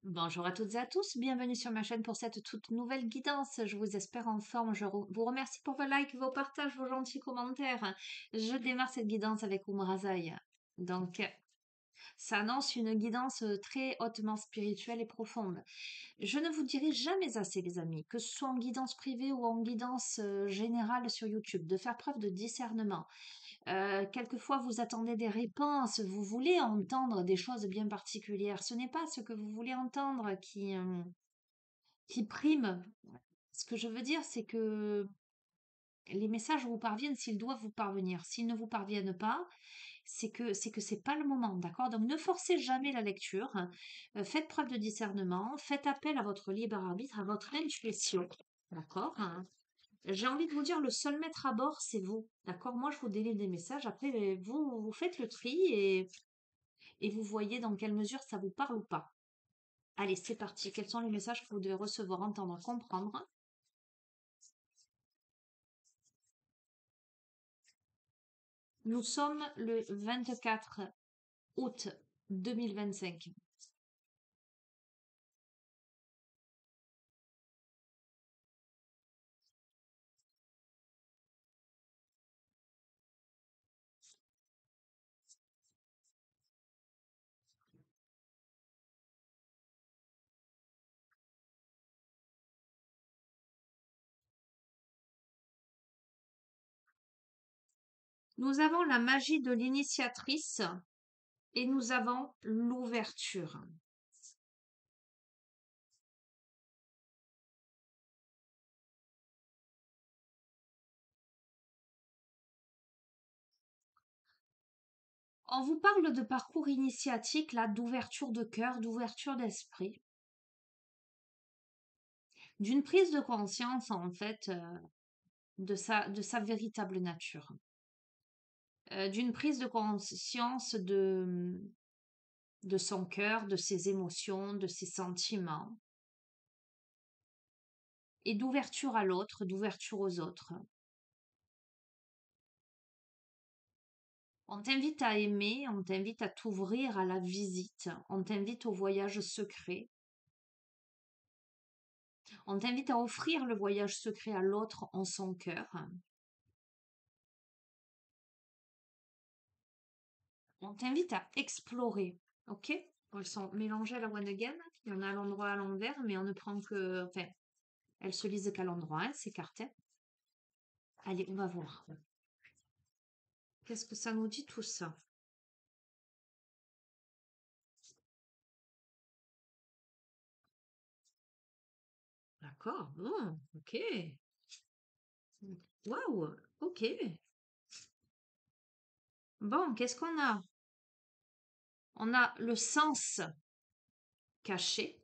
Bonjour à toutes et à tous, bienvenue sur ma chaîne pour cette toute nouvelle guidance. Je vous espère en forme. Vous remercie pour vos likes, vos partages, vos gentils commentaires. Je démarre cette guidance avec Umrazaï. Donc, ça annonce une guidance très hautement spirituelle et profonde. Je ne vous dirai jamais assez, les amis, que ce soit en guidance privée ou en guidance générale sur YouTube, de faire preuve de discernement. Quelquefois, vous attendez des réponses, vous voulez entendre des choses bien particulières. Ce n'est pas ce que vous voulez entendre qui prime. Ce que je veux dire, c'est que les messages vous parviennent s'ils doivent vous parvenir. S'ils ne vous parviennent pas, c'est pas le moment, d'accord? Donc ne forcez jamais la lecture. Faites preuve de discernement, faites appel à votre libre arbitre, à votre intuition, d'accord? J'ai envie de vous dire, le seul maître à bord, c'est vous, d'accord? Moi, je vous délivre des messages. Après, vous faites le tri et vous voyez dans quelle mesure ça vous parle ou pas. Allez, c'est parti. Quels sont les messages que vous devez recevoir, entendre, comprendre? Nous sommes le 24 août 2025. Nous avons la magie de l'initiatrice et nous avons l'ouverture. On vous parle de parcours initiatique, là, d'ouverture de cœur, d'ouverture d'esprit, d'une prise de conscience, en fait, de sa véritable nature, d'une prise de conscience de son cœur, de ses émotions, de ses sentiments, et d'ouverture à l'autre, d'ouverture aux autres. On t'invite à aimer, on t'invite à t'ouvrir à la visite, on t'invite au voyage secret, on t'invite à offrir le voyage secret à l'autre en son cœur. On t'invite à explorer, ok? Elles sont mélangées à la one again. Il y en a à l'endroit à l'envers, mais on ne prend que... Enfin, elles se lisent qu'à l'endroit, hein, ces cartes. Allez, on va voir. Qu'est-ce que ça nous dit tout ça? D'accord, bon, ok. Waouh, ok. Bon, qu'est-ce qu'on a? On a le sens caché,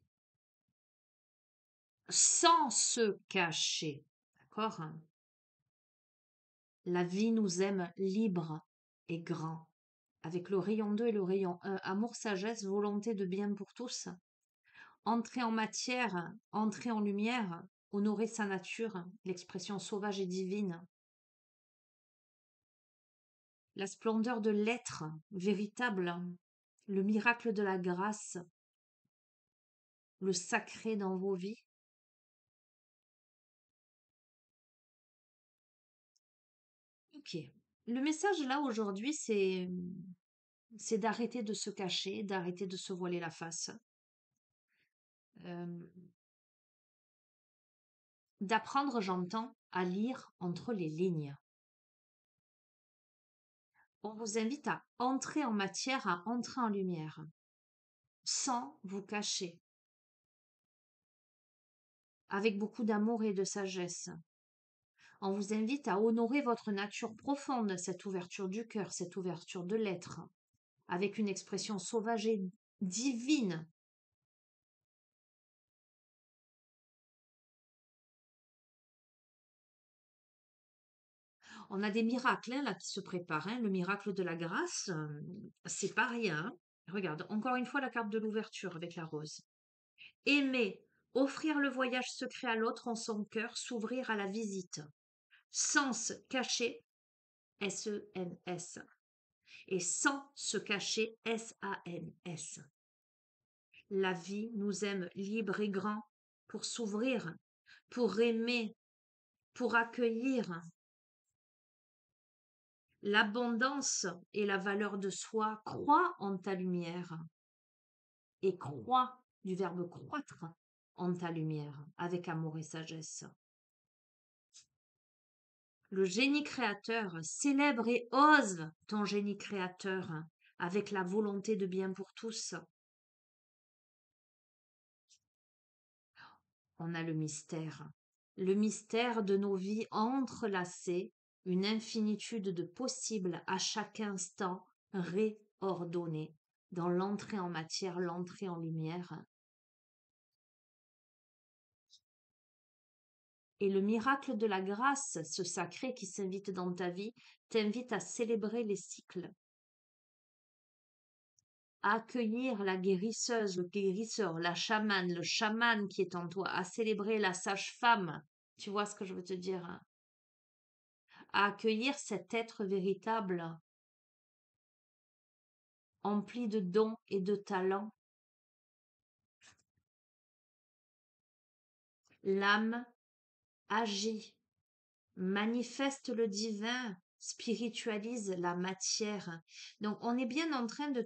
sans se cacher. D'accord? La vie nous aime libre et grand, avec le rayon 2 et le rayon 1. Amour, sagesse, volonté de bien pour tous. Entrer en matière, entrer en lumière, honorer sa nature, l'expression sauvage et divine. La splendeur de l'être véritable, le miracle de la grâce, le sacré dans vos vies. Ok. Le message là aujourd'hui, c'est d'arrêter de se cacher, d'arrêter de se voiler la face, euh, d'apprendre, j'entends, à lire entre les lignes. On vous invite à entrer en matière, à entrer en lumière, sans vous cacher, avec beaucoup d'amour et de sagesse. On vous invite à honorer votre nature profonde, cette ouverture du cœur, cette ouverture de l'être, avec une expression sauvage et divine. On a des miracles hein, là qui se préparent. Hein. Le miracle de la grâce, c'est pas rien. Hein. Regarde, encore une fois la carte de l'ouverture avec la rose. Aimer, offrir le voyage secret à l'autre en son cœur, s'ouvrir à la visite. Sens caché, S-E-N-S. Et sans se cacher, S-A-N-S. La vie nous aime libre et grand pour s'ouvrir, pour aimer, pour accueillir. L'abondance et la valeur de soi. Crois en ta lumière et crois du verbe croître en ta lumière avec amour et sagesse. Le génie créateur, célèbre et ose ton génie créateur avec la volonté de bien pour tous. On a le mystère de nos vies entrelacées, une infinitude de possibles à chaque instant réordonnés dans l'entrée en matière, l'entrée en lumière. Et le miracle de la grâce, ce sacré qui s'invite dans ta vie, t'invite à célébrer les cycles, à accueillir la guérisseuse, le guérisseur, la chamane, le chaman qui est en toi, à célébrer la sage-femme. Tu vois ce que je veux te dire, hein? À accueillir cet être véritable, empli de dons et de talents. L'âme agit, manifeste le divin, spiritualise la matière. Donc, on est bien en train de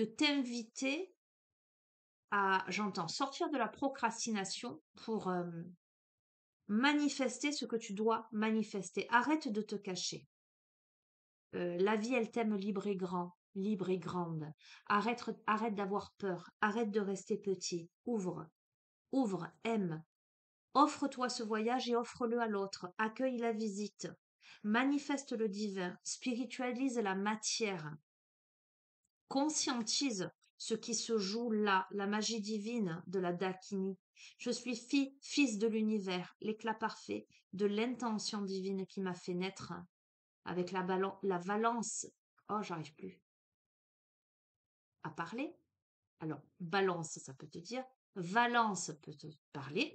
t'inviter à, j'entends, sortir de la procrastination pour manifester ce que tu dois manifester. Arrête de te cacher. La vie, elle t'aime libre et grand, libre et grande. Arrête d'avoir peur. Arrête de rester petit. Ouvre, aime. Offre-toi ce voyage et offre-le à l'autre. Accueille la visite. Manifeste le divin. Spiritualise la matière. Conscientise ce qui se joue là, la magie divine de la Dakini. Je suis fils de l'univers, l'éclat parfait de l'intention divine qui m'a fait naître avec la valence. Oh, j'arrive plus à parler. Alors, balance, ça peut te dire. Valence peut te parler.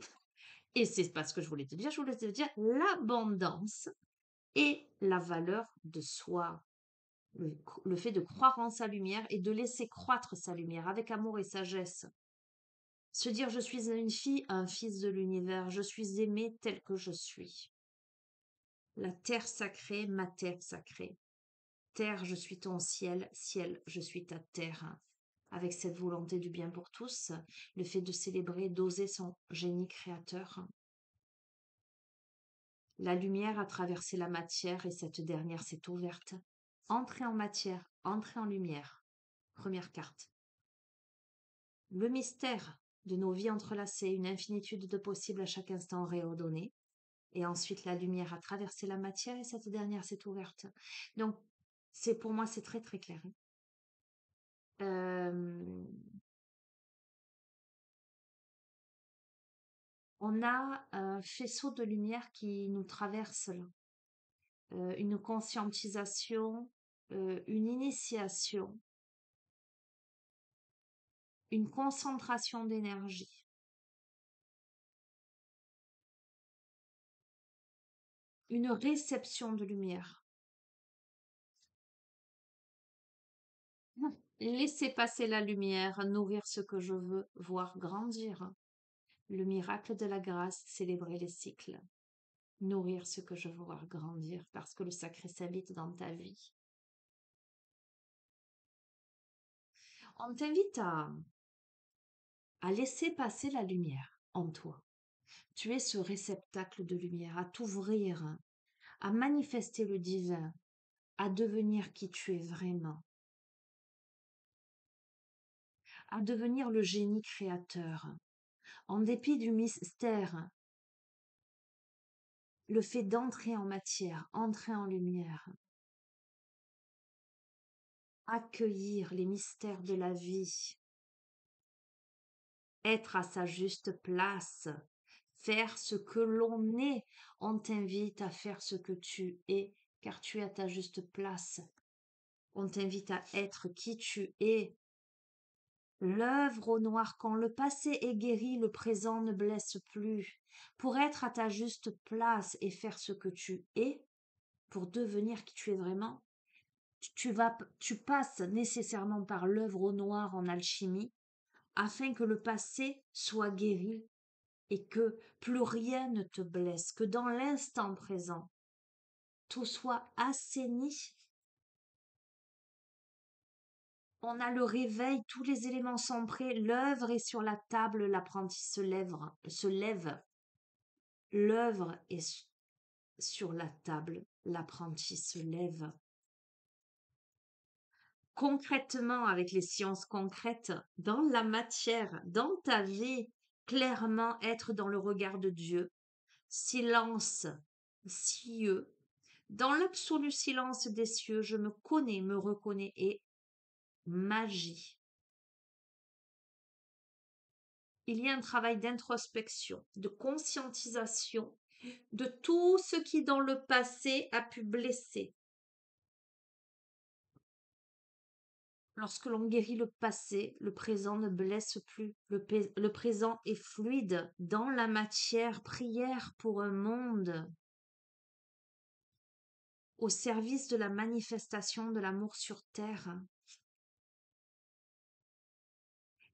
Et c'est pas ce que je voulais te dire. Je voulais te dire l'abondance et la valeur de soi. Le fait de croire en sa lumière et de laisser croître sa lumière avec amour et sagesse. Se dire je suis une fille, un fils de l'univers, je suis aimée telle que je suis. La terre sacrée, ma terre sacrée. Terre, je suis ton ciel, ciel, je suis ta terre. Avec cette volonté du bien pour tous, le fait de célébrer, d'oser son génie créateur. La lumière a traversé la matière et cette dernière s'est ouverte. Entrez en matière, entrez en lumière. Première carte. Le mystère de nos vies entrelacées, une infinitude de possibles à chaque instant réordonnés. Et ensuite, la lumière a traversé la matière et cette dernière s'est ouverte. Donc, pour moi, c'est très très clair. On a un faisceau de lumière qui nous traverse là. Une conscientisation, une initiation, une concentration d'énergie. Une réception de lumière. Laissez passer la lumière, nourrir ce que je veux, voir grandir. Le miracle de la grâce, célébrer les cycles. Nourrir ce que je veux voir grandir parce que le sacré s'habite dans ta vie. On t'invite à laisser passer la lumière en toi. Tu es ce réceptacle de lumière, à t'ouvrir, à manifester le divin, à devenir qui tu es vraiment, à devenir le génie créateur. En dépit du mystère, le fait d'entrer en matière, entrer en lumière, accueillir les mystères de la vie, être à sa juste place, faire ce que l'on est. On t'invite à faire ce que tu es, car tu es à ta juste place. On t'invite à être qui tu es. L'œuvre au noir, quand le passé est guéri, le présent ne blesse plus. Pour être à ta juste place et faire ce que tu es, pour devenir qui tu es vraiment, tu passes nécessairement par l'œuvre au noir en alchimie afin que le passé soit guéri et que plus rien ne te blesse, que dans l'instant présent, tout soit assaini. On a le réveil, tous les éléments sont prêts, l'œuvre est sur la table, l'apprenti se lève. L'œuvre est sur la table, l'apprenti se lève. Concrètement, avec les sciences concrètes, dans la matière, dans ta vie, clairement être dans le regard de Dieu, silence, cieux. Dans l'absolu silence des cieux, je me connais, me reconnais et magie. Il y a un travail d'introspection, de conscientisation de tout ce qui dans le passé a pu blesser. Lorsque l'on guérit le passé, le présent ne blesse plus. Le présent est fluide dans la matière. Prière pour un monde au service de la manifestation de l'amour sur terre.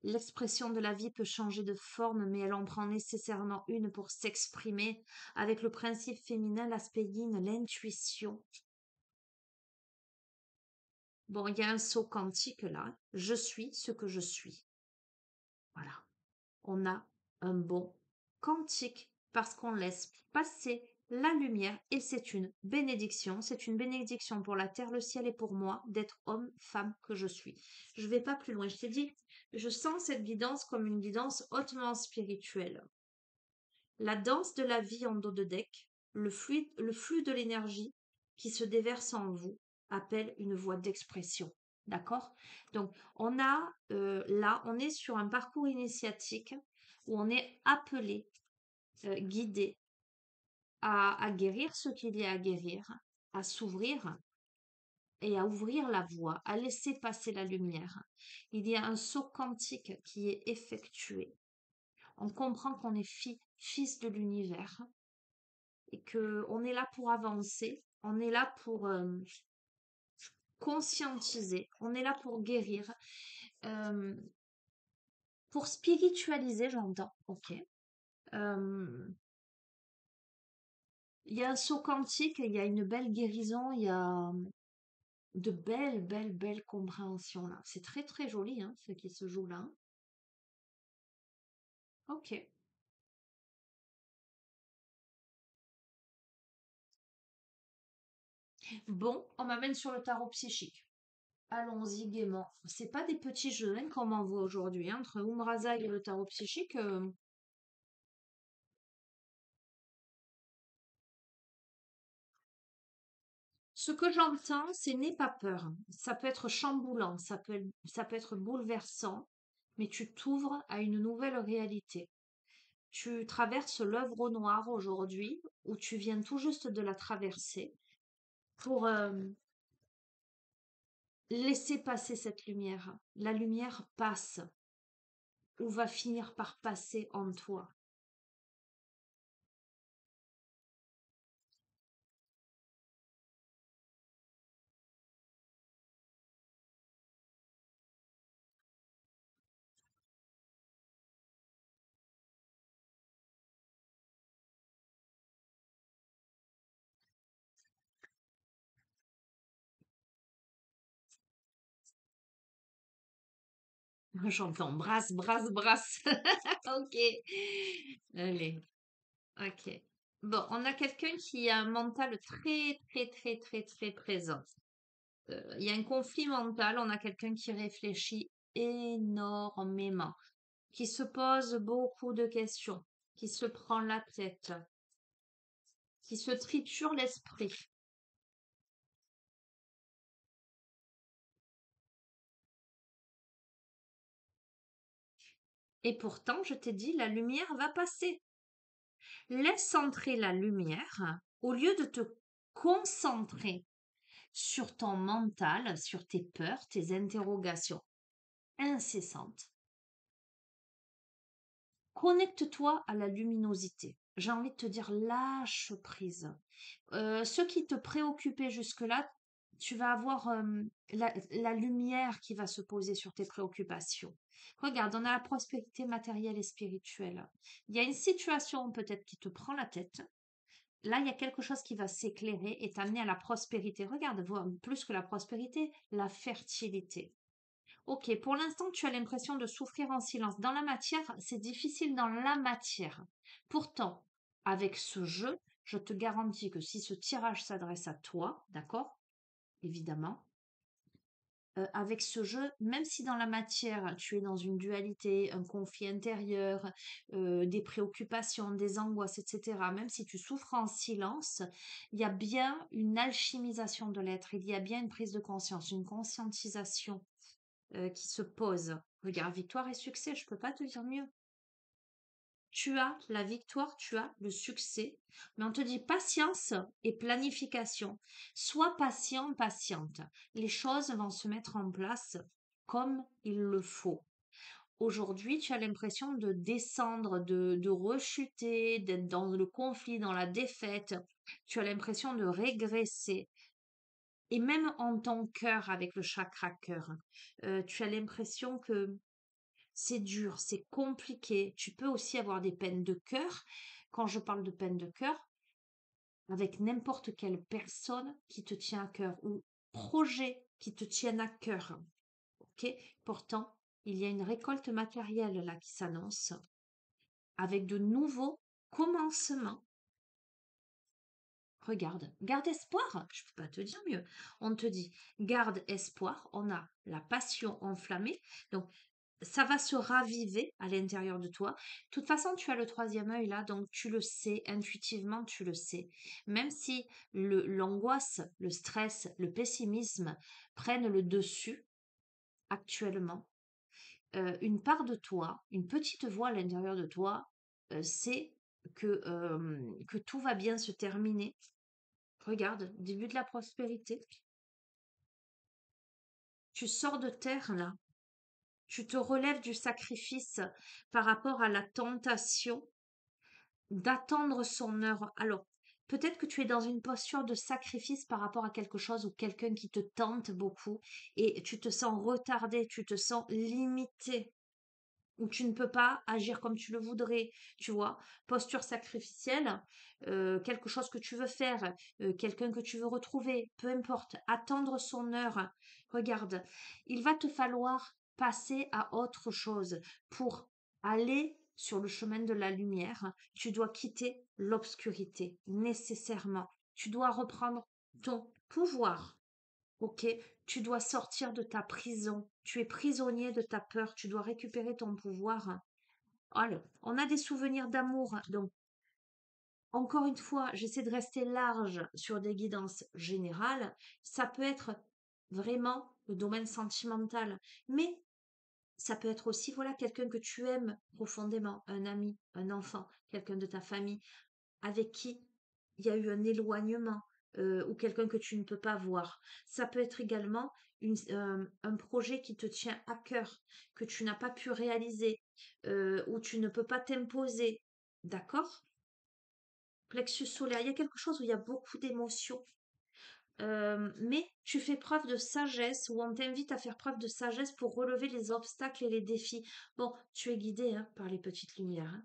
L'expression de la vie peut changer de forme, mais elle en prend nécessairement une pour s'exprimer avec le principe féminin, l'aspect yin, l'intuition. Bon, il y a un saut quantique là. Je suis ce que je suis. Voilà. On a un bon quantique parce qu'on laisse passer la lumière et c'est une bénédiction. C'est une bénédiction pour la terre, le ciel et pour moi d'être homme, femme que je suis. Je vais pas plus loin. Je t'ai dit, je sens cette guidance comme une guidance hautement spirituelle. La danse de la vie en dos de deck, le flux de l'énergie qui se déverse en vous appelle une voie d'expression. D'accord? Donc, on a là, on est sur un parcours initiatique où on est appelé, guidé à guérir ce qu'il y a à guérir, à s'ouvrir et à ouvrir la voie, à laisser passer la lumière. Il y a un saut quantique qui est effectué. On comprend qu'on est fils de l'univers et que on est là pour avancer, on est là pour conscientiser, on est là pour guérir, pour spiritualiser, j'entends. Ok. Il y a un saut quantique, il y a une belle guérison, il y a de belles compréhensions là. C'est très très joli hein, ce qui se joue là. Ok. Bon, on m'amène sur le tarot psychique. Allons-y gaiement. C'est pas des petits jeux hein, comme on voit aujourd'hui. Hein, entre Umraza et le tarot psychique, ce que j'entends, c'est n'aie pas peur. Ça peut être chamboulant, ça peut être bouleversant, mais tu t'ouvres à une nouvelle réalité. Tu traverses l'œuvre au noir aujourd'hui, ou tu viens tout juste de la traverser, pour laisser passer cette lumière. La lumière passe, ou va finir par passer en toi. J'entends brasse. Ok. Allez. Ok. Bon, on a quelqu'un qui a un mental très présent. Il y a un conflit mental, on a quelqu'un qui réfléchit énormément, qui se pose beaucoup de questions, qui se prend la tête, qui se triture l'esprit. Et pourtant, je t'ai dit, la lumière va passer. Laisse entrer la lumière au lieu de te concentrer sur ton mental, sur tes peurs, tes interrogations incessantes. Connecte-toi à la luminosité. J'ai envie de te dire lâche prise. Ce qui te préoccupait jusque-là, tu vas avoir la lumière qui va se poser sur tes préoccupations. Regarde, on a la prospérité matérielle et spirituelle. Il y a une situation peut-être qui te prend la tête. Là, il y a quelque chose qui va s'éclairer et t'amener à la prospérité. Regarde, plus que la prospérité, la fertilité. Ok, pour l'instant, tu as l'impression de souffrir en silence. Dans la matière, c'est difficile dans la matière. Pourtant, avec ce jeu, je te garantis que si ce tirage s'adresse à toi, d'accord? Évidemment, avec ce jeu, même si dans la matière, tu es dans une dualité, un conflit intérieur, des préoccupations, des angoisses, etc., même si tu souffres en silence, il y a bien une alchimisation de l'être, il y a bien une prise de conscience, une conscientisation qui se pose. Regarde, victoire et succès, je peux pas te dire mieux. Tu as la victoire, tu as le succès, mais on te dit patience et planification. Sois patient, patiente. Les choses vont se mettre en place comme il le faut. Aujourd'hui, tu as l'impression de descendre, de rechuter, d'être dans le conflit, dans la défaite. Tu as l'impression de régresser. Et même en ton cœur, avec le chakra cœur, tu as l'impression que c'est dur, c'est compliqué. Tu peux aussi avoir des peines de cœur. Quand je parle de peine de cœur, avec n'importe quelle personne qui te tient à cœur ou projet qui te tienne à cœur. Ok? Pourtant, il y a une récolte matérielle là qui s'annonce avec de nouveaux commencements. Regarde, garde espoir. Je peux pas te dire mieux. On te dit, garde espoir. On a la passion enflammée. Donc, ça va se raviver à l'intérieur de toi. De toute façon, tu as le troisième œil là, donc tu le sais, intuitivement, tu le sais. Même si l'angoisse, le stress, le pessimisme prennent le dessus actuellement, une part de toi, une petite voix à l'intérieur de toi, sait que tout va bien se terminer. Regarde, début de la prospérité. Tu sors de terre là. Tu te relèves du sacrifice par rapport à la tentation d'attendre son heure. Alors, peut-être que tu es dans une posture de sacrifice par rapport à quelque chose ou quelqu'un qui te tente beaucoup et tu te sens retardé, tu te sens limité ou tu ne peux pas agir comme tu le voudrais, tu vois. Posture sacrificielle, quelque chose que tu veux faire, quelqu'un que tu veux retrouver, peu importe, attendre son heure. Regarde, il va te falloir passer à autre chose pour aller sur le chemin de la lumière. Tu dois quitter l'obscurité, nécessairement. Tu dois reprendre ton pouvoir. Ok, tu dois sortir de ta prison. Tu es prisonnier de ta peur. Tu dois récupérer ton pouvoir. Alors, on a des souvenirs d'amour. Donc, encore une fois, j'essaie de rester large sur des guidances générales. Ça peut être vraiment le domaine sentimental. Mais ça peut être aussi, voilà, quelqu'un que tu aimes profondément, un ami, un enfant, quelqu'un de ta famille avec qui il y a eu un éloignement ou quelqu'un que tu ne peux pas voir. Ça peut être également un projet qui te tient à cœur, que tu n'as pas pu réaliser, ou tu ne peux pas t'imposer. D'accord? Plexus solaire, il y a quelque chose où il y a beaucoup d'émotions. Mais tu fais preuve de sagesse ou on t'invite à faire preuve de sagesse pour relever les obstacles et les défis. Bon, tu es guidé hein, par les petites lumières. Hein,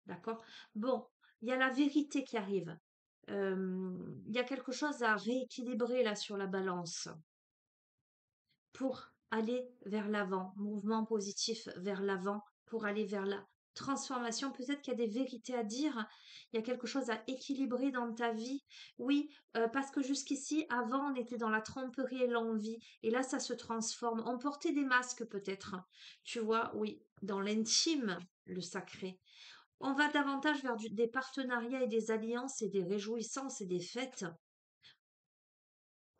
d'accord? Bon, il y a la vérité qui arrive. Il y a quelque chose à rééquilibrer là sur la balance pour aller vers l'avant, mouvement positif vers l'avant, pour aller vers la transformation. Peut-être qu'il y a des vérités à dire, il y a quelque chose à équilibrer dans ta vie. Oui, parce que jusqu'ici, avant, on était dans la tromperie et l'envie, et là, ça se transforme. On portait des masques peut-être, tu vois, oui, dans l'intime, le sacré. On va davantage vers des partenariats et des alliances et des réjouissances et des fêtes.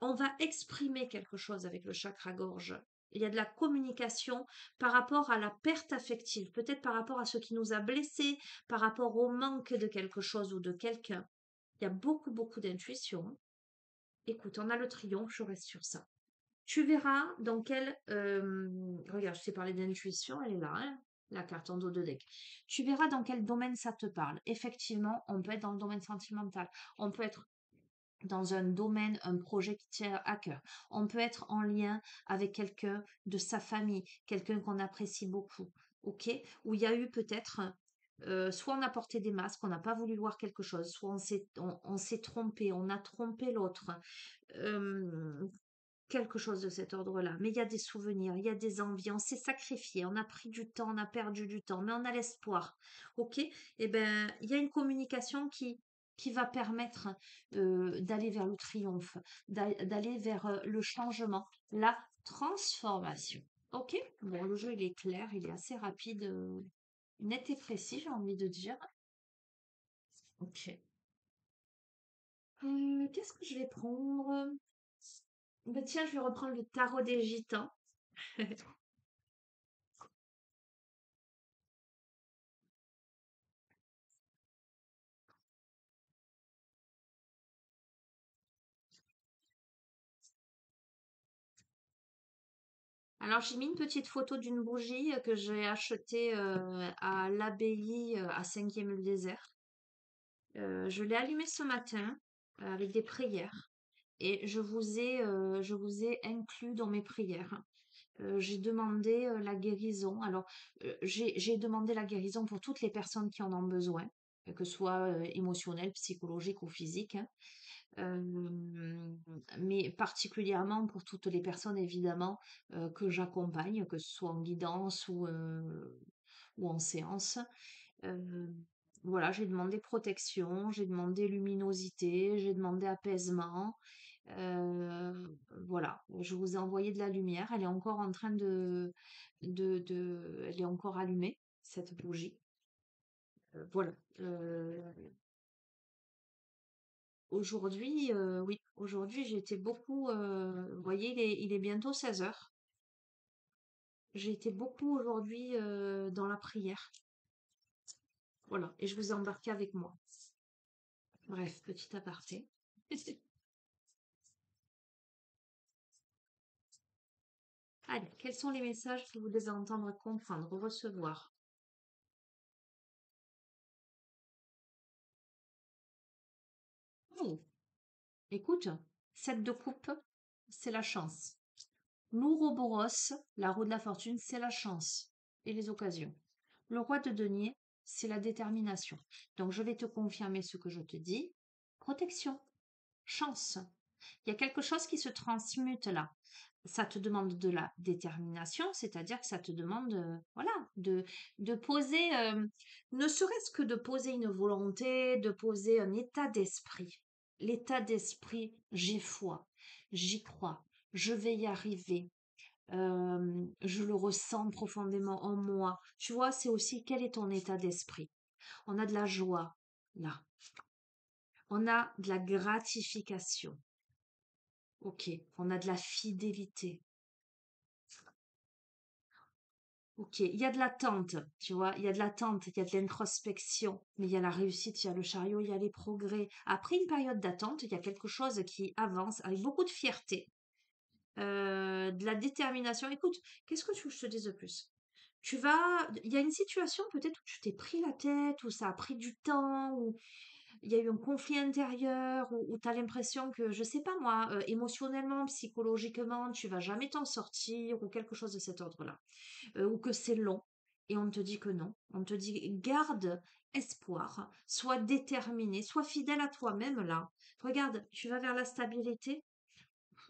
On va exprimer quelque chose avec le chakra-gorge. Il y a de la communication par rapport à la perte affective, peut-être par rapport à ce qui nous a blessés, par rapport au manque de quelque chose ou de quelqu'un. Il y a beaucoup, beaucoup d'intuition. Écoute, on a le triomphe, je reste sur ça. Tu verras dans quel... regarde, je t'ai parlé d'intuition, elle est là, hein, la carte en dos de deck. Tu verras dans quel domaine ça te parle. Effectivement, on peut être dans le domaine sentimental. On peut être dans un domaine, un projet qui tient à cœur. On peut être en lien avec quelqu'un de sa famille, quelqu'un qu'on apprécie beaucoup, ok? Où il y a eu peut-être, soit on a porté des masques, on n'a pas voulu voir quelque chose, soit on s'est trompé, on a trompé l'autre, euh, quelque chose de cet ordre-là. Mais il y a des souvenirs, il y a des envies, on s'est sacrifié, on a pris du temps, on a perdu du temps, mais on a l'espoir, ok? Eh ben, il y a une communication qui va permettre d'aller vers le triomphe, d'aller vers le changement, la transformation. Ok? Bon, le jeu, il est clair, il est assez rapide, net et précis, j'ai envie de dire. Ok. Qu'est-ce que je vais prendre? Ben, tiens, je vais reprendre le tarot des gitans. Alors, j'ai mis une petite photo d'une bougie que j'ai achetée à l'abbaye à Saint-Guilhem-le-Désert. Je l'ai allumée ce matin avec des prières et je vous ai inclus dans mes prières. J'ai demandé la guérison. Alors, j'ai demandé la guérison pour toutes les personnes qui en ont besoin, que ce soit émotionnel, psychologique ou physique, hein. Mais particulièrement pour toutes les personnes évidemment que j'accompagne, que ce soit en guidance ou en séance. Euh, voilà, j'ai demandé protection, j'ai demandé luminosité, j'ai demandé apaisement. Euh, voilà, je vous ai envoyé de la lumière. Elle est encore en train elle est encore allumée, cette bougie. Voilà. Aujourd'hui, oui, aujourd'hui j'ai été beaucoup, vous voyez, il est bientôt 16 heures. J'ai été beaucoup aujourd'hui dans la prière. Voilà, et je vous ai embarqué avec moi. Bref, petit aparté. Allez, quels sont les messages que vous devez entendre, comprendre, recevoir? Oh, écoute, 7 de coupe, c'est la chance. L'ouroboros, la roue de la fortune, c'est la chance et les occasions. Le roi de denier, c'est la détermination. Donc, je vais te confirmer ce que je te dis. Protection, chance. Il y a quelque chose qui se transmute là. Ça te demande de la détermination, c'est-à-dire que ça te demande, voilà, de poser, ne serait-ce que de poser une volonté, de poser un état d'esprit. L'état d'esprit, j'ai foi, j'y crois, je vais y arriver, je le ressens profondément en moi. Tu vois, c'est aussi quel est ton état d'esprit. On a de la joie, là. On a de la gratification. Ok. On a de la fidélité. Ok. Il y a de l'attente, tu vois. Il y a de l'attente, il y a de l'introspection. Mais il y a la réussite, il y a le chariot, il y a les progrès. Après une période d'attente, il y a quelque chose qui avance avec beaucoup de fierté. De la détermination. Écoute, qu'est-ce que tu veux que je te dise de plus? Il y a une situation peut-être où tu t'es pris la tête, où ça a pris du temps, où il y a eu un conflit intérieur, où tu as l'impression que, je sais pas moi, émotionnellement, psychologiquement, tu vas jamais t'en sortir, ou quelque chose de cet ordre-là. Ou que c'est long. Et on te dit que non. On te dit, garde espoir, sois déterminé, sois fidèle à toi-même là. Regarde, tu vas vers la stabilité.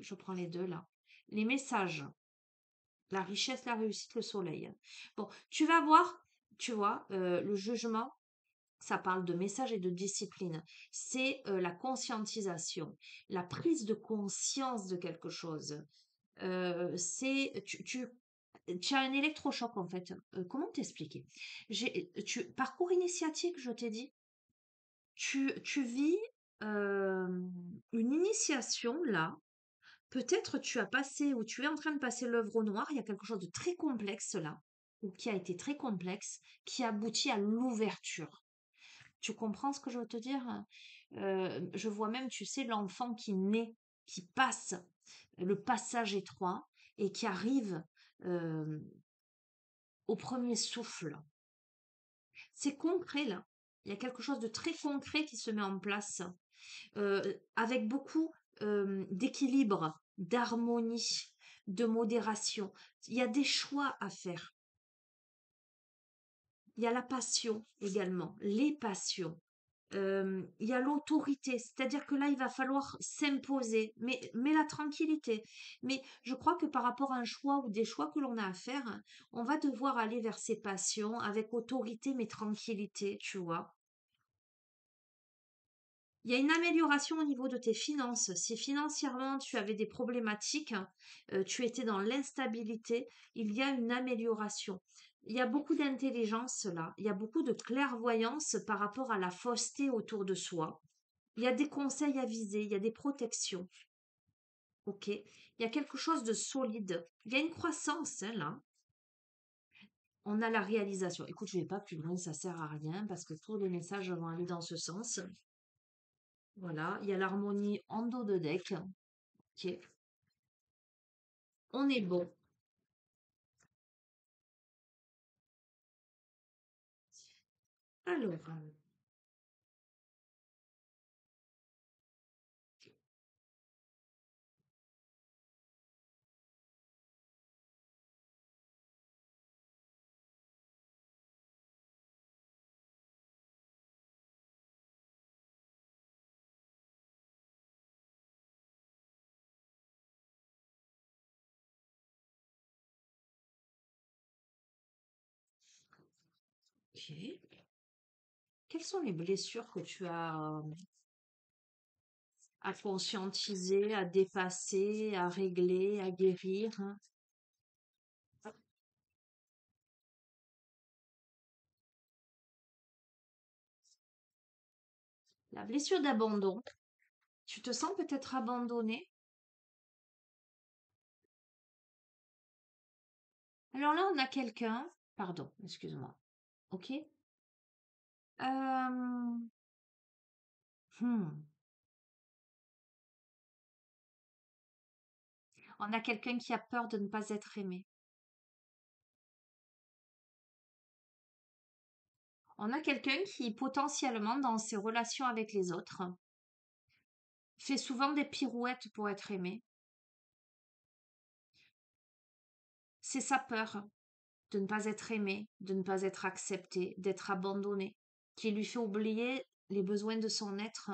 Je prends les deux là. Les messages, la richesse, la réussite, le soleil. Bon, tu vas voir, tu vois, le jugement, ça parle de message et de discipline. C'est la conscientisation, la prise de conscience de quelque chose. Tu as un électrochoc en fait. Comment t'expliquer? Parcours initiatique, je t'ai dit. Tu vis une initiation là. Peut-être tu as passé ou tu es en train de passer l'œuvre au noir, il y a quelque chose de très complexe là, ou qui a été très complexe, qui aboutit à l'ouverture. Tu comprends ce que je veux te dire? Je vois même, tu sais, l'enfant qui naît, qui passe le passage étroit et qui arrive euh, au premier souffle. C'est concret là. Il y a quelque chose de très concret qui se met en place. avec beaucoup d'équilibre, d'harmonie, de modération. Il y a des choix à faire. Il y a la passion également, les passions. Il y a l'autorité, c'est-à-dire que là, il va falloir s'imposer, mais la tranquillité. Mais je crois que par rapport à un choix ou des choix que l'on a à faire, on va devoir aller vers ses passions avec autorité, mais tranquillité, tu vois. Il y a une amélioration au niveau de tes finances. Si financièrement tu avais des problématiques, tu étais dans l'instabilité, il y a une amélioration. Il y a beaucoup d'intelligence là, il y a beaucoup de clairvoyance par rapport à la fausseté autour de soi. Il y a des conseils avisés, il y a des protections. Ok, il y a quelque chose de solide. Il y a une croissance hein, là. On a la réalisation. Écoute, je vais pas plus loin, ça sert à rien parce que tous les messages vont aller dans ce sens. Voilà, il y a l'harmonie en dos de deck. Ok, on est bon. Alors, ok. Quelles sont les blessures que tu as à conscientiser, à dépasser, à régler, à guérir? Hein? La blessure d'abandon. Tu te sens peut-être abandonné. Alors là, on a quelqu'un. Pardon, excuse-moi. Ok. Euh, hmm. On a quelqu'un qui a peur de ne pas être aimé. On a quelqu'un qui, potentiellement, dans ses relations avec les autres, fait souvent des pirouettes pour être aimé. C'est sa peur de ne pas être aimé, de ne pas être accepté, d'être abandonné, qui lui fait oublier les besoins de son être.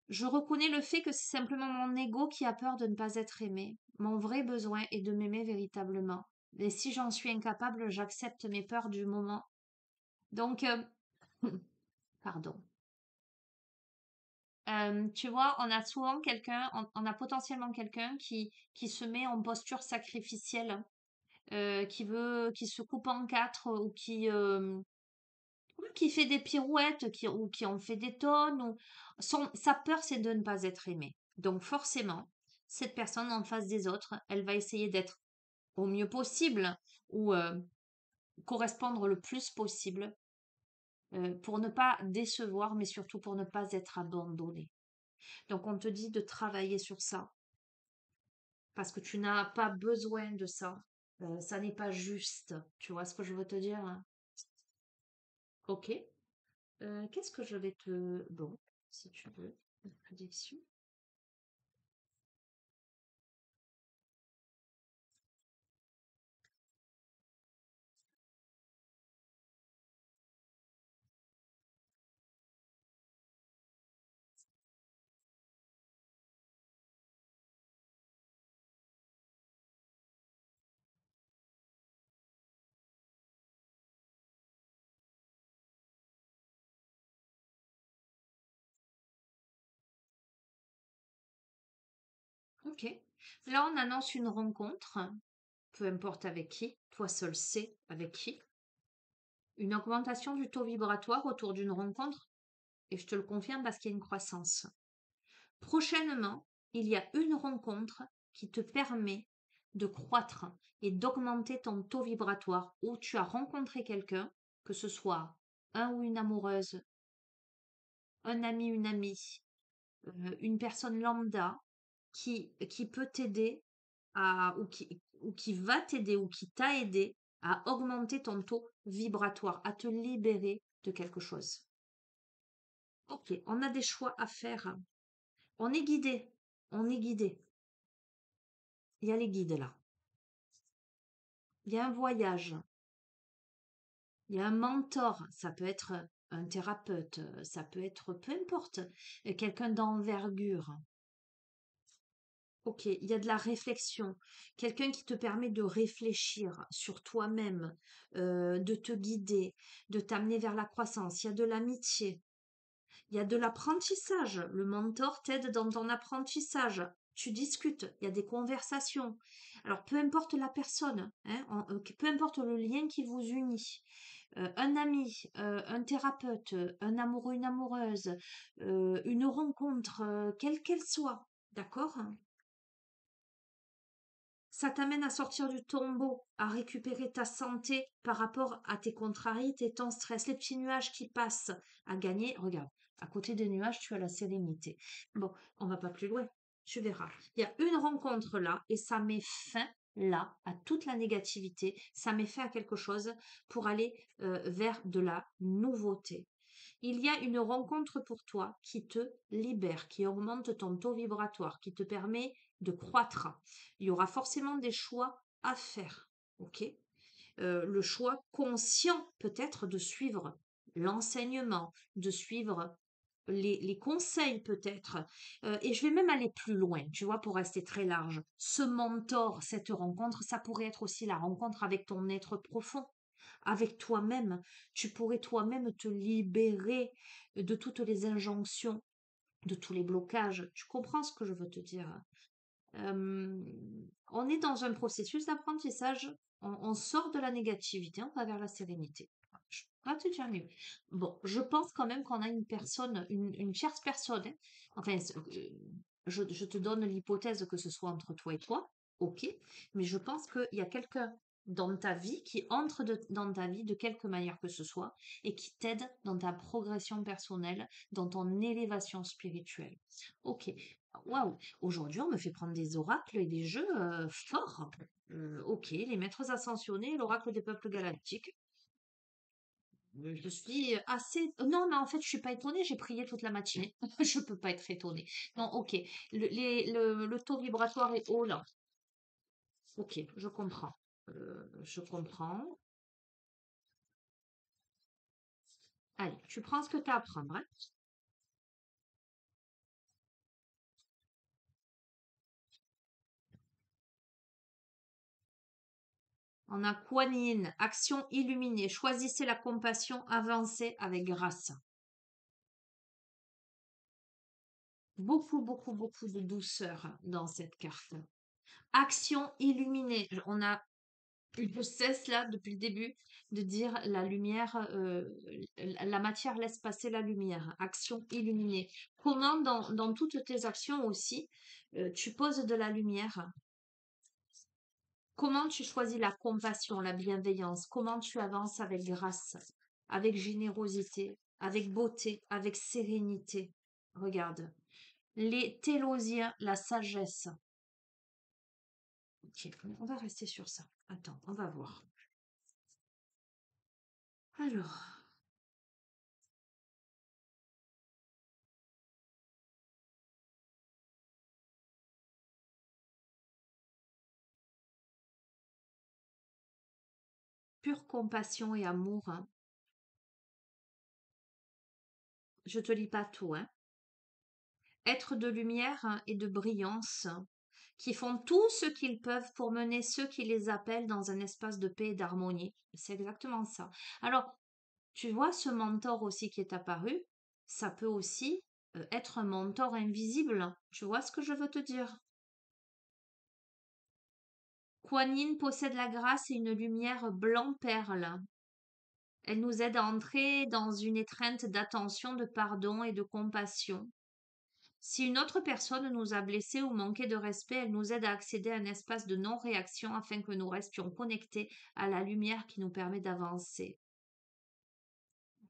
Je reconnais le fait que c'est simplement mon ego qui a peur de ne pas être aimé. Mon vrai besoin est de m'aimer véritablement. Et si j'en suis incapable, j'accepte mes peurs du moment. Donc, pardon. Tu vois, on a souvent quelqu'un, on a potentiellement quelqu'un qui se met en posture sacrificielle, qui se coupe en quatre ou qui fait des pirouettes, ou qui en fait des tonnes. Sa peur, c'est de ne pas être aimé. Donc forcément, cette personne en face des autres, elle va essayer d'être au mieux possible ou correspondre le plus possible pour ne pas décevoir, mais surtout pour ne pas être abandonné. Donc on te dit de travailler sur ça parce que tu n'as pas besoin de ça. Ça n'est pas juste. Tu vois ce que je veux te dire? Hein? Ok. Qu'est-ce que je vais te... Bon, si tu veux, une prédiction. Ok. Là, on annonce une rencontre, peu importe avec qui, toi seul sais avec qui. Une augmentation du taux vibratoire autour d'une rencontre, et je te le confirme parce qu'il y a une croissance. Prochainement, il y a une rencontre qui te permet de croître et d'augmenter ton taux vibratoire où tu as rencontré quelqu'un, que ce soit un ou une amoureuse, un ami, une amie, une personne lambda qui peut t'aider ou qui va t'aider ou qui t'a aidé à augmenter ton taux vibratoire, à te libérer de quelque chose. Ok, on a des choix à faire. On est guidé. On est guidé. Il y a les guides là. Il y a un voyage. Il y a un mentor. Ça peut être un thérapeute. Ça peut être peu importe. Quelqu'un d'envergure. Ok, il y a de la réflexion. Quelqu'un qui te permet de réfléchir sur toi-même, de te guider, de t'amener vers la croissance. Il y a de l'amitié. Il y a de l'apprentissage. Le mentor t'aide dans ton apprentissage. Tu discutes, il y a des conversations. Alors, peu importe la personne, hein, peu importe le lien qui vous unit, un ami, un thérapeute, un amoureux, une amoureuse, une rencontre, quelle qu'elle soit, d'accord? Ça t'amène à sortir du tombeau, à récupérer ta santé par rapport à tes contrariétés, ton stress, les petits nuages qui passent, à gagner. Regarde, à côté des nuages, tu as la sérénité. Bon, on va pas plus loin. Tu verras. Il y a une rencontre là et ça met fin là à toute la négativité. Ça met fin à quelque chose pour aller vers de la nouveauté. Il y a une rencontre pour toi qui te libère, qui augmente ton taux vibratoire, qui te permet de croître. Il y aura forcément des choix à faire. Ok. Le choix conscient peut-être de suivre l'enseignement, de suivre les conseils peut-être. Et je vais même aller plus loin, tu vois, pour rester très large. Ce mentor, cette rencontre, ça pourrait être aussi la rencontre avec ton être profond, avec toi-même. Tu pourrais toi-même te libérer de toutes les injonctions, de tous les blocages. Tu comprends ce que je veux te dire? Euh, on est dans un processus d'apprentissage. On sort de la négativité, on va vers la sérénité. Je peux pas te dire mieux. Bon, je pense quand même qu'on a une personne, une tierce personne, hein. Enfin, je te donne l'hypothèse que ce soit entre toi et toi, ok, mais je pense qu'il y a quelqu'un dans ta vie qui entre dans ta vie de quelque manière que ce soit et qui t'aide dans ta progression personnelle, dans ton élévation spirituelle. Ok, waouh, aujourd'hui on me fait prendre des oracles et des jeux forts. Ok, les maîtres ascensionnés, l'oracle des peuples galactiques. Je suis assez. Non, mais en fait, je suis pas étonnée. J'ai prié toute la matinée. Je peux pas être étonnée. Non, ok. Le taux vibratoire est haut là. Ok, je comprends. Je comprends. Allez, tu prends ce que tu as à prendre, hein. On a Kuan Yin, action illuminée. Choisissez la compassion, avancez avec grâce. Beaucoup, beaucoup, beaucoup de douceur dans cette carte. Action illuminée. On a je cesse là depuis le début de dire la lumière, la matière laisse passer la lumière. Action illuminée. Comment dans toutes tes actions aussi, tu poses de la lumière? Comment tu choisis la compassion, la bienveillance? Comment tu avances avec grâce, avec générosité, avec beauté, avec sérénité? Regarde. Les Télosiens, la sagesse. Ok, on va rester sur ça. Attends, on va voir. Alors, pure compassion et amour, hein. Je te lis pas tout, hein. Être de lumière hein, et de brillance, hein, qui font tout ce qu'ils peuvent pour mener ceux qui les appellent dans un espace de paix et d'harmonie. C'est exactement ça. Alors, tu vois, ce mentor aussi qui est apparu, ça peut aussi être un mentor invisible. Tu vois ce que je veux te dire? Kuan Yin possède la grâce et une lumière blanc-perle. Elle nous aide à entrer dans une étreinte d'attention, de pardon et de compassion. Si une autre personne nous a blessés ou manqué de respect, elle nous aide à accéder à un espace de non-réaction afin que nous restions connectés à la lumière qui nous permet d'avancer.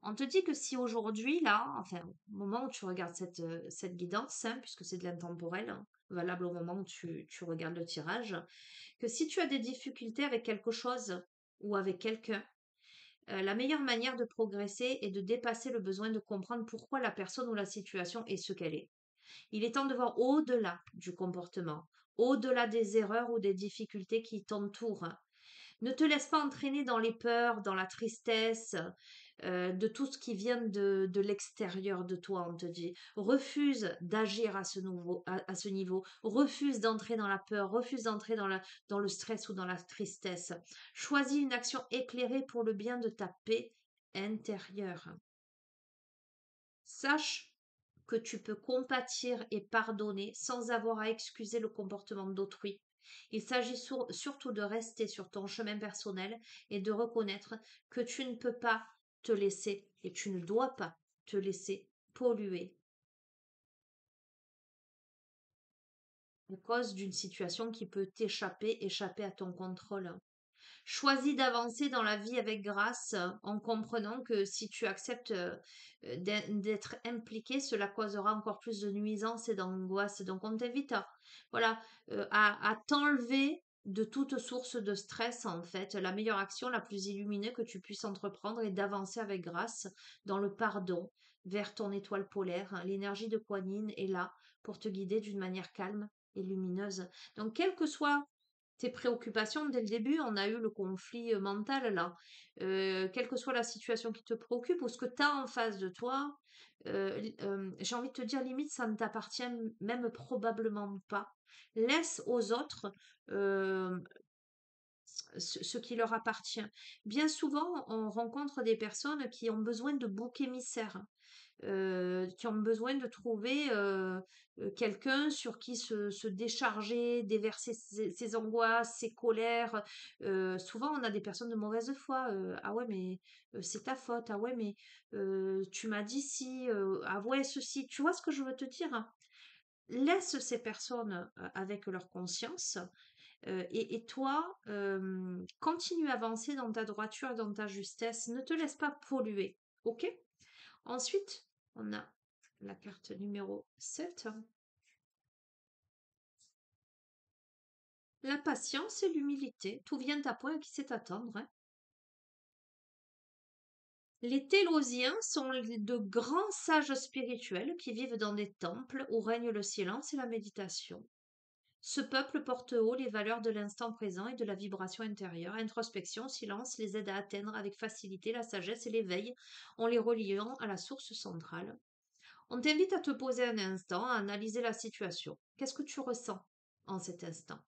On te dit que si aujourd'hui, là, enfin, au moment où tu regardes cette guidance, hein, puisque c'est de l'intemporel, hein, valable au moment où tu regardes le tirage, que si tu as des difficultés avec quelque chose ou avec quelqu'un, La meilleure manière de progresser est de dépasser le besoin de comprendre pourquoi la personne ou la situation est ce qu'elle est. Il est temps de voir au-delà du comportement, au-delà des erreurs ou des difficultés qui t'entourent. Ne te laisse pas entraîner dans les peurs, dans la tristesse, de tout ce qui vient de l'extérieur de toi, on te dit. Refuse d'agir à ce niveau. Refuse d'entrer dans la peur, refuse d'entrer dans le stress ou dans la tristesse. Choisis une action éclairée pour le bien de ta paix intérieure. Sache que tu peux compatir et pardonner sans avoir à excuser le comportement d'autrui. Il s'agit surtout de rester sur ton chemin personnel et de reconnaître que tu ne peux pas te laisser et tu ne dois pas te laisser polluer à cause d'une situation qui peut échapper à ton contrôle. Choisis d'avancer dans la vie avec grâce en comprenant que si tu acceptes d'être impliqué, cela causera encore plus de nuisances et d'angoisse. Donc on t'invite voilà, à t'enlever de toute source de stress en fait. La meilleure action, la plus illuminée que tu puisses entreprendre est d'avancer avec grâce dans le pardon vers ton étoile polaire. L'énergie de Kuan Yin est là pour te guider d'une manière calme et lumineuse. Donc quel que soit tes préoccupations dès le début, on a eu le conflit mental là. Quelle que soit la situation qui te préoccupe ou ce que tu as en face de toi, j'ai envie de te dire, limite, ça ne t'appartient même probablement pas. Laisse aux autres euh, ce qui leur appartient. Bien souvent, on rencontre des personnes qui ont besoin de boucs émissaires. Qui ont besoin de trouver quelqu'un sur qui se décharger, déverser ses angoisses, ses colères. Souvent, on a des personnes de mauvaise foi. Ah ouais, mais c'est ta faute. Ah ouais, mais tu m'as dit si. Ah ouais, ceci. Tu vois ce que je veux te dire, hein. Laisse ces personnes avec leur conscience et toi, continue à avancer dans ta droiture, dans ta justesse. Ne te laisse pas polluer. Ok? Ensuite, on a la carte numéro 7. La patience et l'humilité. Tout vient à point à qui sait attendre, hein. Les Télosiens sont de grands sages spirituels qui vivent dans des temples où règne le silence et la méditation. Ce peuple porte haut les valeurs de l'instant présent et de la vibration intérieure. Introspection, silence les aide à atteindre avec facilité la sagesse et l'éveil en les reliant à la source centrale. On t'invite à te poser un instant, à analyser la situation. Qu'est-ce que tu ressens en cet instant?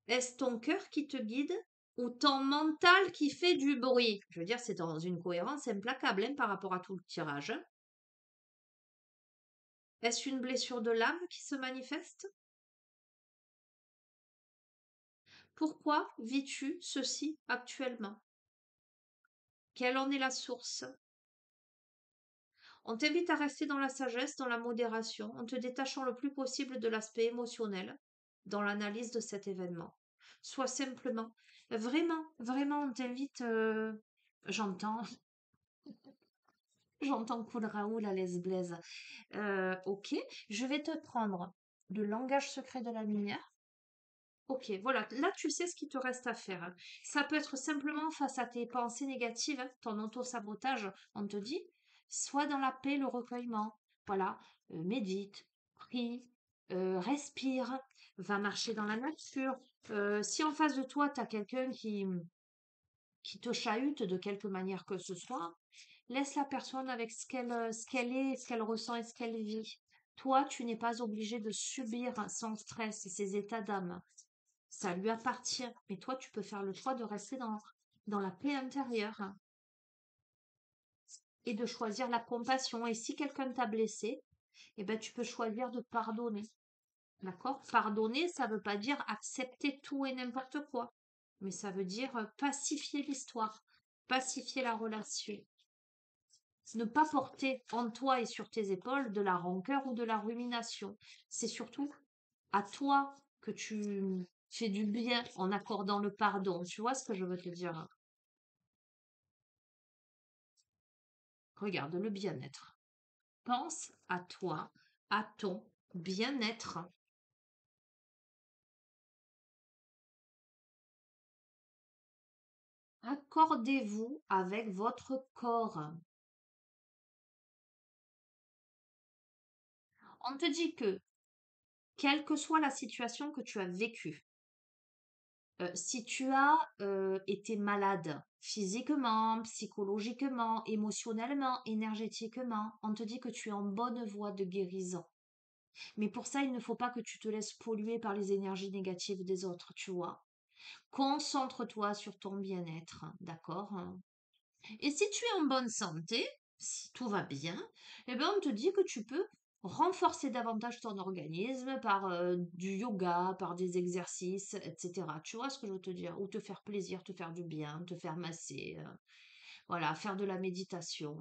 Est-ce ton cœur qui te guide ou ton mental qui fait du bruit? Je veux dire, c'est dans une cohérence implacable hein, par rapport à tout le tirage, hein. Est-ce une blessure de l'âme qui se manifeste? Pourquoi vis-tu ceci actuellement? Quelle en est la source? On t'invite à rester dans la sagesse, dans la modération, en te détachant le plus possible de l'aspect émotionnel dans l'analyse de cet événement. Sois simplement, vraiment, vraiment, on t'invite, j'entends, j'entends Cool Raoul à l'aise Blaise. Ok, je vais te prendre le langage secret de la lumière. Ok, voilà, là tu sais ce qu'il te reste à faire, hein. Ça peut être simplement face à tes pensées négatives, hein, ton auto-sabotage, on te dit, soit dans la paix, le recueillement. Voilà, médite, prie, respire, va marcher dans la nature. Si en face de toi, tu as quelqu'un qui te chahute de quelque manière que ce soit, laisse la personne avec ce qu'elle est, ce qu'elle ressent et ce qu'elle vit. Toi, tu n'es pas obligé de subir son stress et ses états d'âme. Ça lui appartient. Mais toi, tu peux faire le choix de rester dans la paix intérieure et de choisir la compassion. Et si quelqu'un t'a blessé, eh ben, tu peux choisir de pardonner. D'accord? Pardonner, ça ne veut pas dire accepter tout et n'importe quoi. Mais ça veut dire pacifier l'histoire, pacifier la relation. Ne pas porter en toi et sur tes épaules de la rancœur ou de la rumination. C'est surtout à toi que tu fais du bien en accordant le pardon. Tu vois ce que je veux te dire? Regarde le bien-être. Pense à toi, à ton bien-être. Accordez-vous avec votre corps. On te dit que, quelle que soit la situation que tu as vécue, si tu as été malade physiquement, psychologiquement, émotionnellement, énergétiquement, on te dit que tu es en bonne voie de guérison. Mais pour ça, il ne faut pas que tu te laisses polluer par les énergies négatives des autres, tu vois. Concentre-toi sur ton bien-être, d'accord? Et si tu es en bonne santé, si tout va bien, eh ben on te dit que tu peux renforcer davantage ton organisme par du yoga, par des exercices, etc. Tu vois ce que je veux te dire? Ou te faire plaisir, te faire du bien, te faire masser, voilà, faire de la méditation.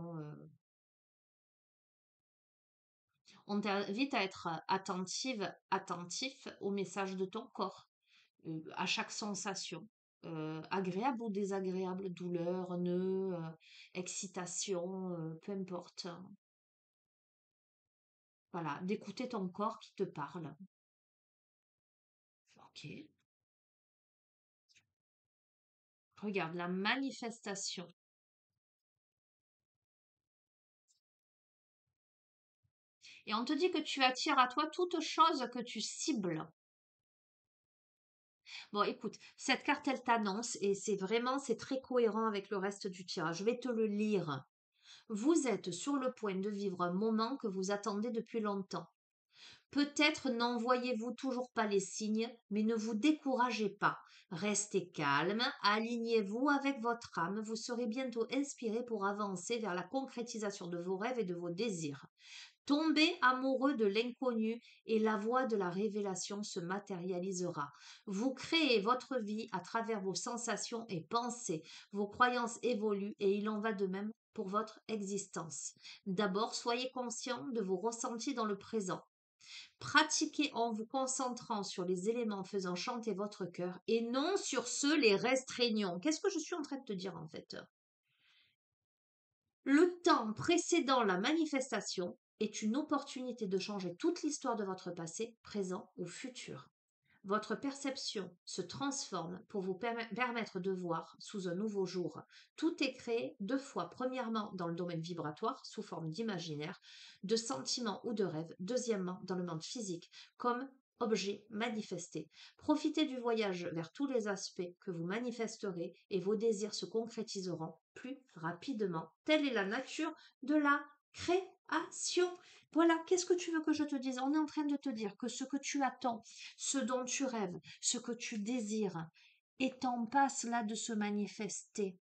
On t'invite à être attentif aux messages de ton corps, à chaque sensation, agréable ou désagréable, douleur, nœud, excitation, peu importe. Voilà, d'écouter ton corps qui te parle. Ok. Regarde, la manifestation. Et on te dit que tu attires à toi toute chose que tu cibles. Bon, écoute, cette carte, elle t'annonce, et c'est très cohérent avec le reste du tirage. Je vais te le lire. Vous êtes sur le point de vivre un moment que vous attendez depuis longtemps. Peut-être n'en voyez-vous toujours pas les signes, mais ne vous découragez pas. Restez calme, alignez-vous avec votre âme, vous serez bientôt inspiré pour avancer vers la concrétisation de vos rêves et de vos désirs. Tombez amoureux de l'inconnu et la voie de la révélation se matérialisera. Vous créez votre vie à travers vos sensations et pensées. Vos croyances évoluent et il en va de même pour votre existence. D'abord, soyez conscient de vos ressentis dans le présent. Pratiquez en vous concentrant sur les éléments faisant chanter votre cœur et non sur ceux les restreignant. Qu'est-ce que je suis en train de te dire en fait? Le temps précédant la manifestation est une opportunité de changer toute l'histoire de votre passé, présent ou futur. Votre perception se transforme pour vous permettre de voir sous un nouveau jour. Tout est créé deux fois. Premièrement, dans le domaine vibratoire, sous forme d'imaginaire, de sentiments ou de rêves. Deuxièmement, dans le monde physique, comme objet manifesté. Profitez du voyage vers tous les aspects que vous manifesterez et vos désirs se concrétiseront plus rapidement. Telle est la nature de la création. Voilà, qu'est-ce que tu veux que je te dise? On est en train de te dire que ce que tu attends, ce dont tu rêves, ce que tu désires, est en passe là de se manifester.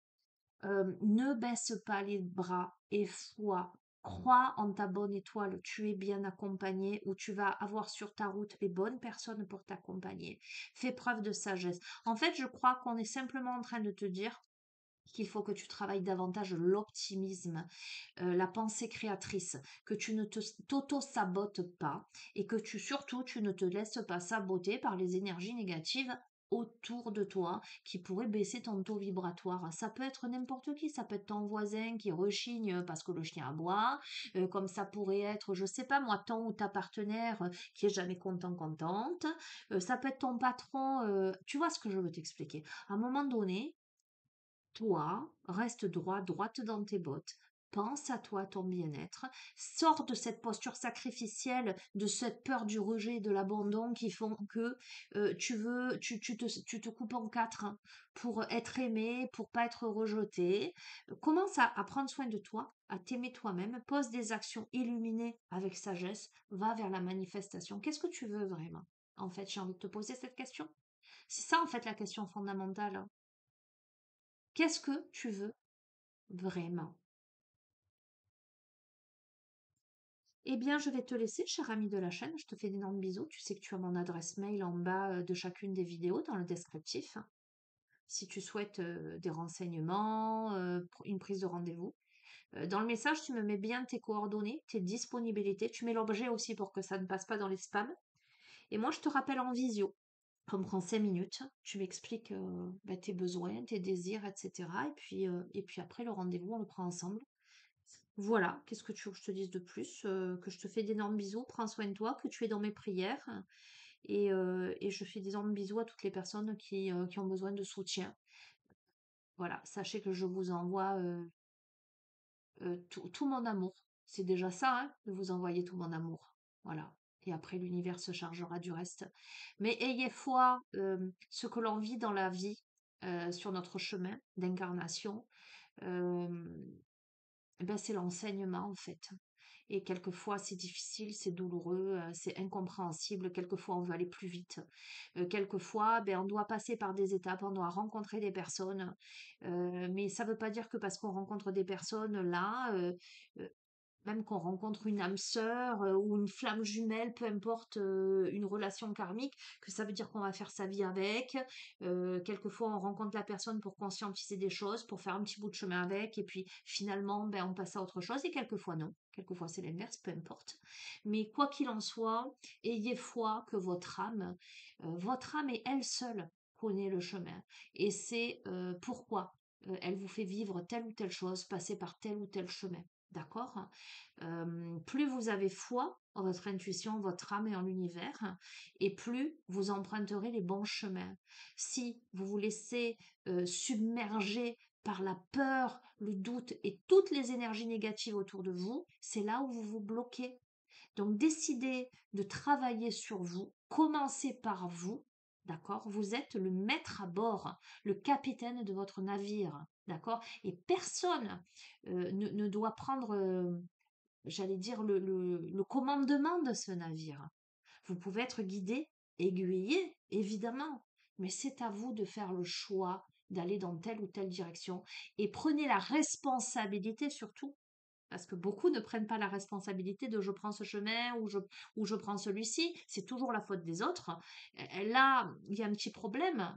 Ne baisse pas les bras et foi. Crois en ta bonne étoile, tu es bien accompagné ou tu vas avoir sur ta route les bonnes personnes pour t'accompagner. Fais preuve de sagesse. En fait, je crois qu'on est simplement en train de te dire qu'il faut que tu travailles davantage l'optimisme, la pensée créatrice, que tu ne t'auto-sabotes pas et que surtout tu ne te laisses pas saboter par les énergies négatives autour de toi qui pourraient baisser ton taux vibratoire. Ça peut être n'importe qui, ça peut être ton voisin qui rechigne parce que le chien aboie, comme ça pourrait être, je sais pas moi, ton ou ta partenaire qui est jamais contente, ça peut être ton patron, tu vois ce que je veux t'expliquer. À un moment donné, toi, reste droit, droite dans tes bottes. Pense à toi, ton bien-être. Sors de cette posture sacrificielle, de cette peur du rejet, de l'abandon qui font que tu te coupes en quatre hein, pour être aimé, pour pas être rejeté. Commence à prendre soin de toi, à t'aimer toi-même. Pose des actions illuminées avec sagesse. Va vers la manifestation. Qu'est-ce que tu veux vraiment? En fait, j'ai envie de te poser cette question. C'est ça, en fait, la question fondamentale, hein. Qu'est-ce que tu veux vraiment? Eh bien, je vais te laisser, cher ami de la chaîne. Je te fais d'énormes bisous. Tu sais que tu as mon adresse mail en bas de chacune des vidéos dans le descriptif. Si tu souhaites des renseignements, une prise de rendez-vous. Dans le message, tu me mets bien tes coordonnées, tes disponibilités. Tu mets l'objet aussi pour que ça ne passe pas dans les spams. Et moi, je te rappelle en visio. Ça me prend 5 minutes. Tu m'expliques tes besoins, tes désirs, etc. Et puis après, le rendez-vous, on le prend ensemble. Voilà, qu'est-ce que tu veux que je te dise de plus? Que je te fais d'énormes bisous, prends soin de toi, que tu es dans mes prières. Et je fais d'énormes bisous à toutes les personnes qui ont besoin de soutien. Voilà, sachez que je vous envoie tout mon amour. C'est déjà ça, hein, de vous envoyer tout mon amour. Voilà. Et après, l'univers se chargera du reste. Mais ayez foi, ce que l'on vit dans la vie, sur notre chemin d'incarnation, euh, eh ben, c'est l'enseignement en fait. Et quelquefois, c'est difficile, c'est douloureux, c'est incompréhensible. Quelquefois, on veut aller plus vite. Quelquefois, ben, on doit passer par des étapes, on doit rencontrer des personnes. Mais ça ne veut pas dire que parce qu'on rencontre des personnes là, euh, même qu'on rencontre une âme sœur ou une flamme jumelle, peu importe, une relation karmique, que ça veut dire qu'on va faire sa vie avec. Quelquefois, on rencontre la personne pour conscientiser des choses, pour faire un petit bout de chemin avec, et puis finalement, ben, on passe à autre chose, et quelquefois non. Quelquefois, c'est l'inverse, peu importe. Mais quoi qu'il en soit, ayez foi que votre âme et elle seule connaît le chemin. Et c'est pourquoi elle vous fait vivre telle ou telle chose, passer par tel ou tel chemin. D'accord? Plus vous avez foi en votre intuition, votre âme et en l'univers, et plus vous emprunterez les bons chemins. Si vous vous laissez submerger par la peur, le doute et toutes les énergies négatives autour de vous, c'est là où vous vous bloquez. Donc décidez de travailler sur vous, commencez par vous, d'accord? Vous êtes le maître à bord, le capitaine de votre navire, d'accord? Et personne ne doit prendre, j'allais dire, le commandement de ce navire. Vous pouvez être guidé, aiguillé, évidemment, mais c'est à vous de faire le choix d'aller dans telle ou telle direction. Et prenez la responsabilité surtout, parce que beaucoup ne prennent pas la responsabilité de je prends ce chemin ou je prends celui-ci, c'est toujours la faute des autres. Là, il y a un petit problème.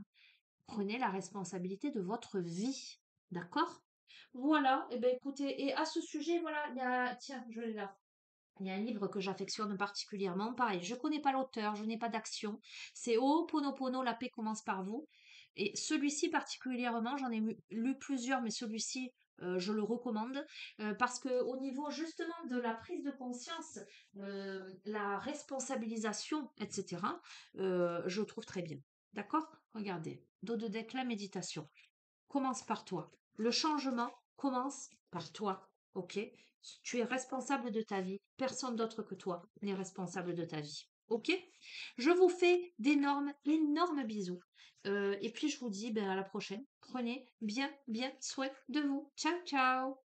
Prenez la responsabilité de votre vie, d'accord? Voilà, et ben écoutez, et à ce sujet, voilà, il y a, tiens, je l'ai là. Il y a un livre que j'affectionne particulièrement. Pareil, je ne connais pas l'auteur, je n'ai pas d'action. C'est Ho'oponopono, la paix commence par vous. Et celui-ci particulièrement, j'en ai lu plusieurs, mais celui-ci, je le recommande parce que au niveau justement de la prise de conscience, la responsabilisation, etc., je le trouve très bien. D'accord? Regardez, dos de deck, la méditation commence par toi. Le changement commence par toi, ok? Tu es responsable de ta vie. Personne d'autre que toi n'est responsable de ta vie, ok? Je vous fais d'énormes, énormes bisous. Et puis je vous dis ben, à la prochaine. Prenez bien, bien soin de vous. Ciao, ciao!